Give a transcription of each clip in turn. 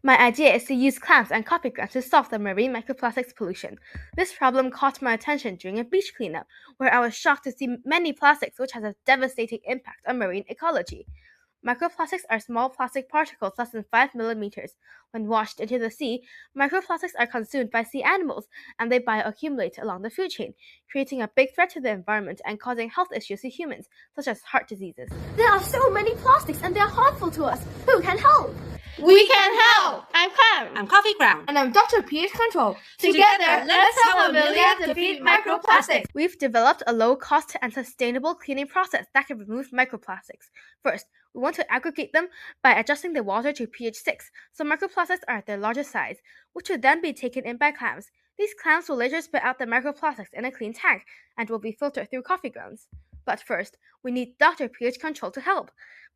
My idea is to use clams and coffee grounds to solve the marine microplastics pollution. This problem caught my attention during a beach cleanup, where I was shocked to see many plastics, which has a devastating impact on marine ecology. Microplastics are small plastic particles less than 5 millimeters. When washed into the sea, microplastics are consumed by sea animals, and they bioaccumulate along the food chain, creating a big threat to the environment and causing health issues to humans, such as heart diseases. There are so many plastics and they are harmful to us. Who can help? We can help! I'm Clam. I'm Coffee Ground. And I'm Dr. pH Control. Together, let's help Amilia defeat microplastics. We've developed a low-cost and sustainable cleaning process that can remove microplastics. First, we want to aggregate them by adjusting the water to pH 6, so microplastics are at their largest size, which would then be taken in by clams. These clams will later spit out the microplastics in a clean tank and will be filtered through coffee grounds. But first, we need Dr. pH Control to help.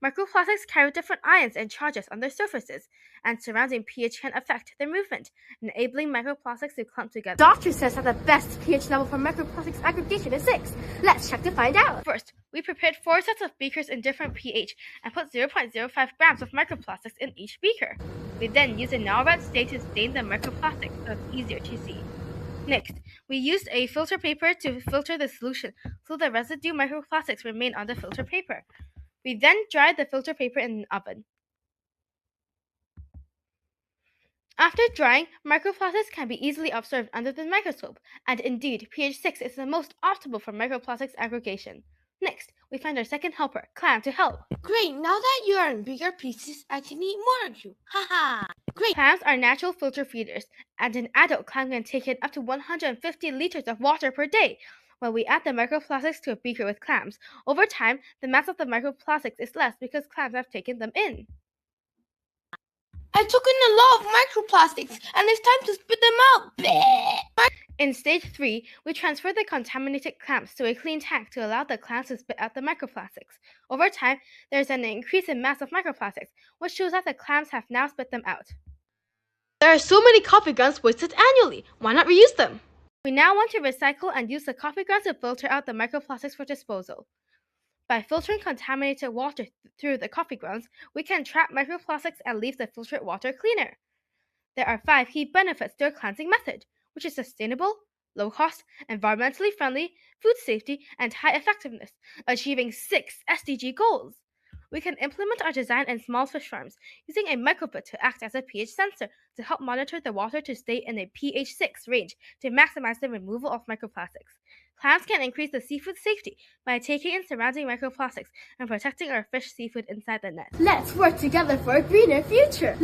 Microplastics carry different ions and charges on their surfaces, and surrounding pH can affect their movement, enabling microplastics to clump together. Doctor says that the best pH level for microplastics aggregation is 6. Let's check to find out. First, we prepared 4 sets of beakers in different pH and put 0.05 grams of microplastics in each beaker. We then used a Nile-Red stain to stain the microplastics so it's easier to see. Next, we used a filter paper to filter the solution so the residue microplastics remain on the filter paper. We then dried the filter paper in an oven. After drying, microplastics can be easily observed under the microscope, and indeed, pH 6 is the most optimal for microplastics aggregation. Next, we find our second helper, Clam, to help. Great, now that you are in bigger pieces, I can eat more of you. Haha! Great! Clams are natural filter feeders, and an adult clam can take in up to 150 liters of water per day. When we add the microplastics to a beaker with clams, over time, the mass of the microplastics is less because clams have taken them in. I took in a lot of microplastics, and it's time to spit them out. Bleh. In stage 3, we transfer the contaminated clams to a clean tank to allow the clams to spit out the microplastics. Over time, there is an increase in mass of microplastics, which shows that the clams have now spit them out. There are so many coffee grounds wasted annually. Why not reuse them? We now want to recycle and use the coffee grounds to filter out the microplastics for disposal. By filtering contaminated water through the coffee grounds, we can trap microplastics and leave the filtered water cleaner. There are 5 key benefits to a cleansing method, which is sustainable, low-cost, environmentally friendly, food safety, and high effectiveness, achieving 6 SDG goals. We can implement our design in small fish farms, using a microbit to act as a pH sensor to help monitor the water to stay in a pH 6 range to maximize the removal of microplastics. Clams can increase the seafood safety by taking in surrounding microplastics and protecting our fish seafood inside the net. Let's work together for a greener future.